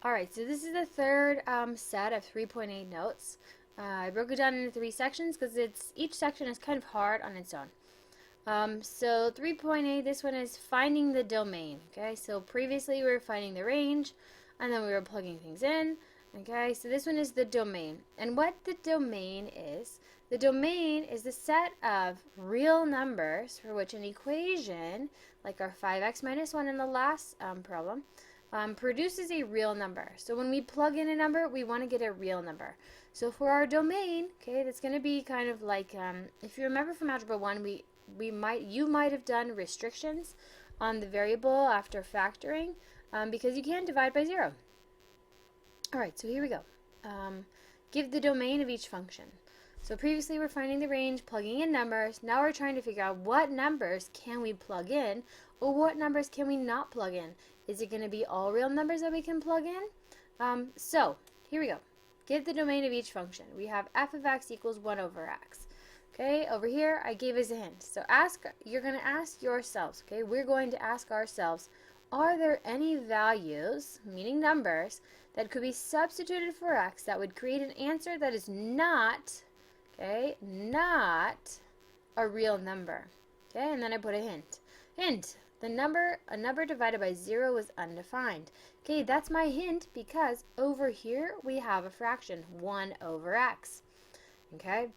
Alright, so this is the third set of 3.8 notes. I broke it down into 3 sections because each section is kind of hard on its own. So 3.8, this one is finding the domain. Okay, so previously we were finding the range, and then we were plugging things in. Okay, so this one is the domain. And what the domain is the set of real numbers for which an equation, like our 5x minus 1 in the last problem, produces a real number. So when we plug in a number, we want to get a real number. So for our domain, okay, that's going to be kind of like, if you remember from Algebra 1, you might have done restrictions on the variable after factoring because you can't divide by 0. Alright, so here we go. Give the domain of each function. So previously we're finding the range, plugging in numbers. Now we're trying to figure out what numbers can we plug in or what numbers can we not plug in. Is it going to be all real numbers that we can plug in? So here we go. Give the domain of each function. We have f of x equals 1 over x. Okay, over here I gave us a hint. So you're going to ask yourselves, okay, we're going to ask ourselves, are there any values, meaning numbers, that could be substituted for x that would create an answer that is not, okay, not a real number. Okay, and then I put a hint. Hint, a number divided by 0 is undefined. Okay, that's my hint because over here we have a fraction, 1 over x. Okay,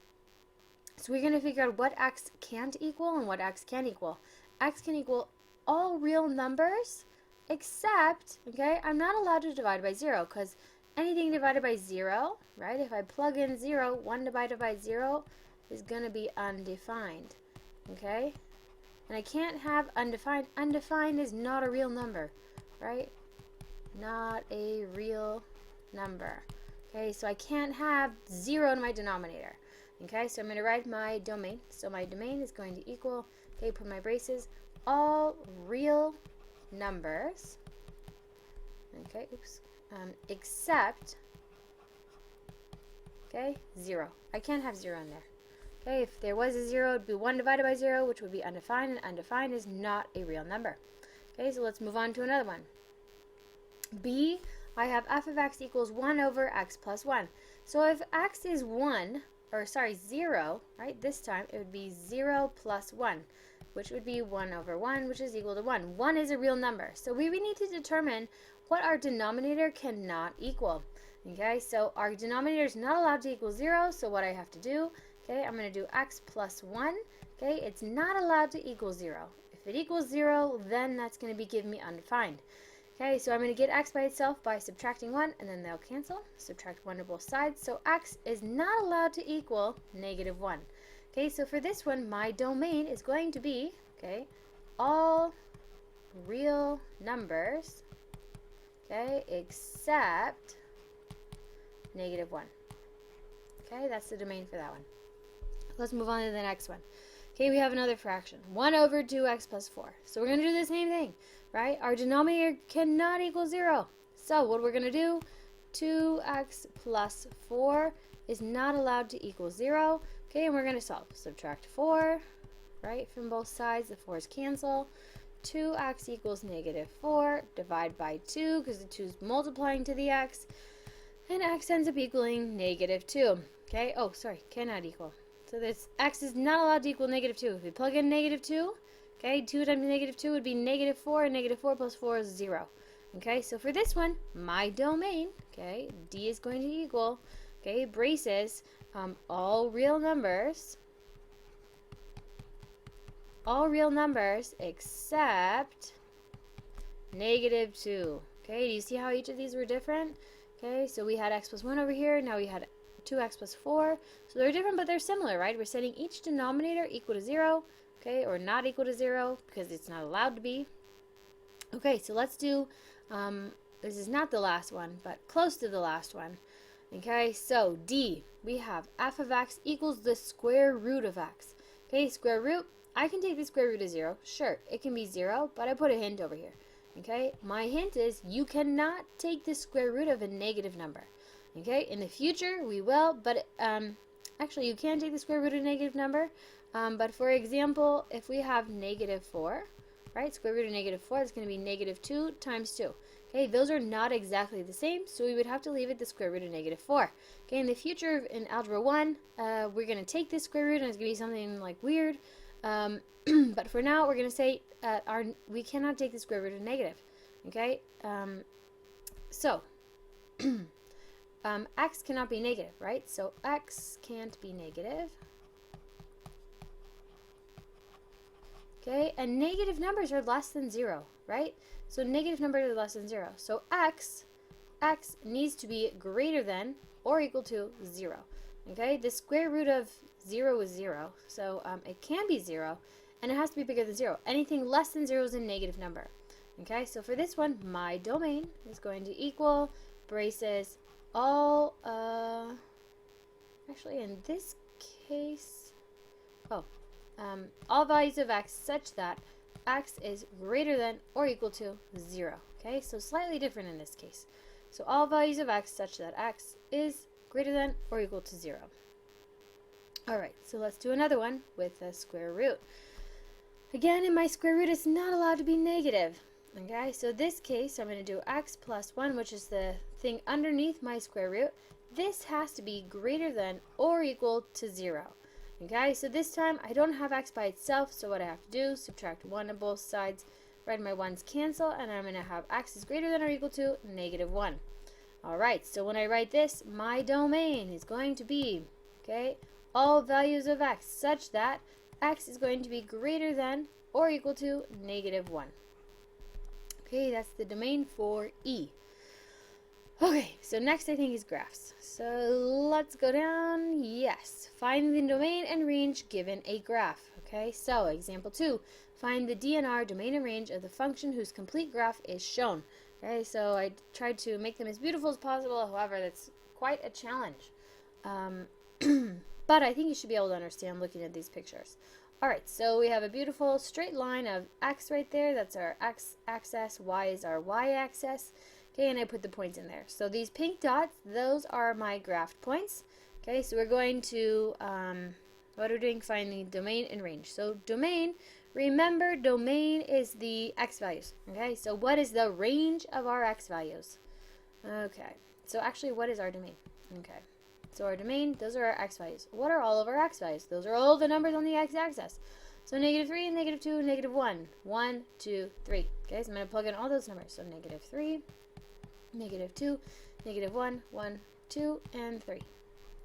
so we're going to figure out what x can't equal and what x can equal. X can equal all real numbers except, okay, I'm not allowed to divide by 0 because anything divided by 0, right, if I plug in 0, 1 divided by 0 is going to be undefined, okay? And I can't have undefined. Undefined is not a real number, right? Not a real number. Okay, so I can't have 0 in my denominator. Okay, so I'm going to write my domain. So my domain is going to equal, okay, put my braces, all real numbers, okay, except, okay, 0. I can't have 0 in there. Okay, if there was a 0, it would be 1 divided by 0, which would be undefined, and undefined is not a real number. Okay, so let's move on to another one. B, I have f of x equals 1 over x plus 1. So if x is 0, right, this time it would be 0 plus 1, which would be 1 over 1, which is equal to 1. 1 is a real number. So we need to determine what our denominator cannot equal. Okay, so our denominator is not allowed to equal 0, so what I have to do, okay, I'm going to do x plus 1. Okay, it's not allowed to equal 0. If it equals 0, then that's going to be giving me undefined. Okay, so I'm going to get x by itself by subtracting 1, and then they'll cancel. Subtract 1 to both sides, so x is not allowed to equal negative 1. Okay, so for this one, my domain is going to be, okay, all real numbers, okay, except negative 1. Okay, that's the domain for that one. Let's move on to the next one. Okay, we have another fraction, 1 over 2x plus 4. So we're going to do the same thing, right? Our denominator cannot equal 0. So what we're going to do, 2x plus 4 is not allowed to equal 0. Okay, and we're going to solve. Subtract 4, right, from both sides. The 4's cancel. 2x equals negative 4. Divide by 2 because the 2 is multiplying to the x. And x ends up equaling negative 2. Okay, oh, sorry, cannot equal. So this x is not allowed to equal negative 2. If we plug in negative 2, okay, 2 times negative 2 would be negative 4, and negative 4 plus 4 is 0. Okay, so for this one, my domain, okay, D is going to equal, okay, braces, all real numbers except negative 2. Okay, do you see how each of these were different? Okay, so we had x plus 1 over here, now we had 2x plus 4. So they're different, but they're similar, right? We're setting each denominator equal to 0, okay, or not equal to 0 because it's not allowed to be. Okay, so let's do, this is not the last one, but close to the last one. Okay, so D, we have f of x equals the square root of x. Okay, square root, I can take the square root of 0. Sure, it can be 0, but I put a hint over here. Okay, my hint is you cannot take the square root of a negative number. Okay, in the future we will, but actually you can take the square root of a negative number, but for example, if we have negative 4, right, square root of negative 4 is going to be negative 2 times 2. Okay, those are not exactly the same, so we would have to leave it the square root of negative 4. Okay, in the future, in Algebra 1, we're going to take this square root and it's going to be something like weird. But for now, we're going to say we cannot take the square root of negative. Okay, so x cannot be negative, right? So x can't be negative. Okay, and negative numbers are less than 0, right? So negative numbers are less than 0. So x needs to be greater than or equal to 0. Okay, the square root of 0 is 0. So it can be 0, and it has to be bigger than 0. Anything less than 0 is a negative number. Okay, so for this one, my domain is going to equal braces all, actually in this case, all values of x such that x is greater than or equal to 0. Okay, so slightly different in this case. So all values of x such that x is greater than or equal to 0. Alright, so let's do another one with a square root. Again, in my square root, it's not allowed to be negative. Okay, so this case, I'm going to do x plus 1, which is the thing underneath my square root. This has to be greater than or equal to 0. Okay, so this time I don't have x by itself, so what I have to do, subtract 1 on both sides, write my 1's cancel, and I'm going to have x is greater than or equal to negative 1. Alright, so when I write this, my domain is going to be, okay, all values of x such that x is going to be greater than or equal to negative 1. Okay, that's the domain for E. Okay, so next I think is graphs. So let's go down. Yes, find the domain and range given a graph. Okay, so example 2, find the DNR domain and range of the function whose complete graph is shown. Okay, so I tried to make them as beautiful as possible. However, that's quite a challenge. But I think you should be able to understand looking at these pictures. Alright, so we have a beautiful straight line of x right there. That's our x-axis. Y is our y-axis. Okay, and I put the points in there. So these pink dots, those are my graphed points. Okay, so we're going to, what are we doing? Find the domain and range. So domain, remember domain is the x values. Okay, so what is the range of our x values? Okay, so actually what is our domain? Okay, so our domain, those are our x values. What are all of our x values? Those are all the numbers on the x-axis. So negative 3, negative 2, negative 1. 1, 2, 3. Okay, so I'm going to plug in all those numbers. So negative 3, negative 2, negative 1, 1, 2, and 3.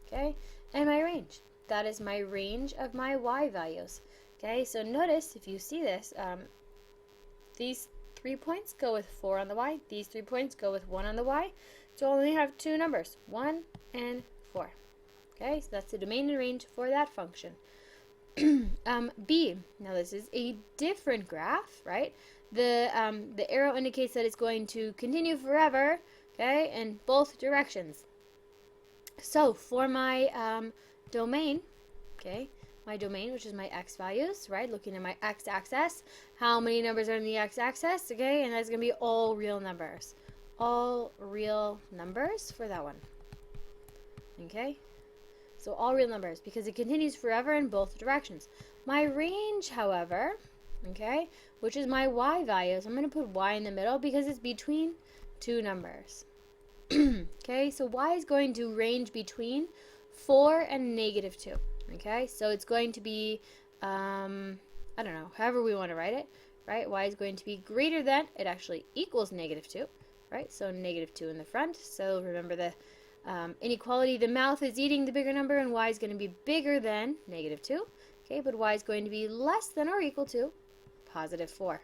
Okay, and my range. That is my range of my y values. Okay, so notice if you see this, these 3 points go with 4 on the y. These 3 points go with 1 on the y. So I only have 2 numbers, 1 and 4. Okay, so that's the domain and range for that function. B. Now this is a different graph, right? The arrow indicates that it's going to continue forever, okay, in both directions. So for my domain, okay, my domain, which is my x values, right, looking at my x-axis, how many numbers are in the x-axis, okay, and that's going to be all real numbers. All real numbers for that one, okay? So all real numbers, because it continues forever in both directions. My range, however, okay, which is my y values, I'm going to put y in the middle because it's between 2 numbers. Okay, so y is going to range between 4 and negative 2. Okay, so it's going to be, I don't know, however we want to write it, right? Y is going to be greater than, it actually equals negative 2, right? So negative 2 in the front. So remember the inequality, the mouth is eating the bigger number, and y is going to be bigger than negative 2. Okay, but y is going to be less than or equal to positive 4.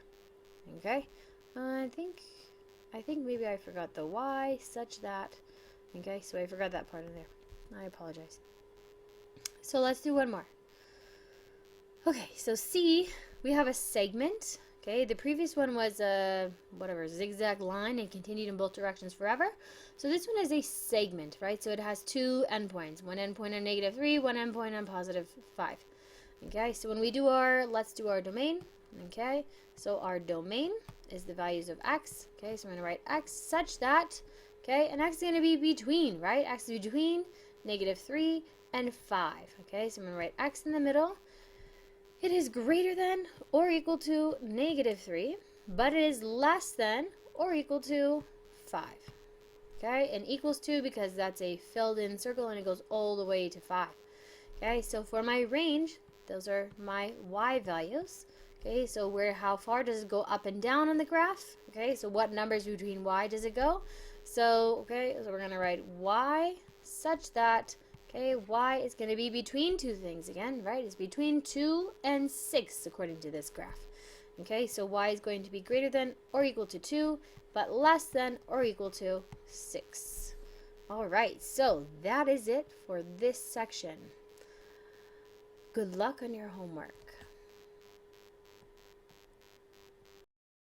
Okay, I think maybe I forgot the y such that, okay, so I forgot that part in there. I apologize. So let's do one more. Okay, so C, we have a segment. Okay, the previous one was a, whatever, zigzag line and continued in both directions forever. So this one is a segment, right? So it has 2 endpoints. One endpoint on negative 3, one endpoint on positive 5. Okay, so when we do our, let's do our domain. Okay, so our domain is the values of x. Okay, so I'm going to write x such that, okay, and x is going to be between, right? X is between negative 3 and 5. Okay, so I'm going to write x in the middle. It is greater than or equal to negative 3, but it is less than or equal to 5. Okay, and equals 2 because that's a filled in circle and it goes all the way to 5. Okay, so for my range, those are my y values. Okay, so how far does it go up and down on the graph? Okay, so what numbers between y does it go? So, okay, so we're going to write y such that, okay, y is going to be between two things again, right? It's between 2 and 6 according to this graph. Okay, so y is going to be greater than or equal to 2, but less than or equal to 6. All right, so that is it for this section. Good luck on your homework.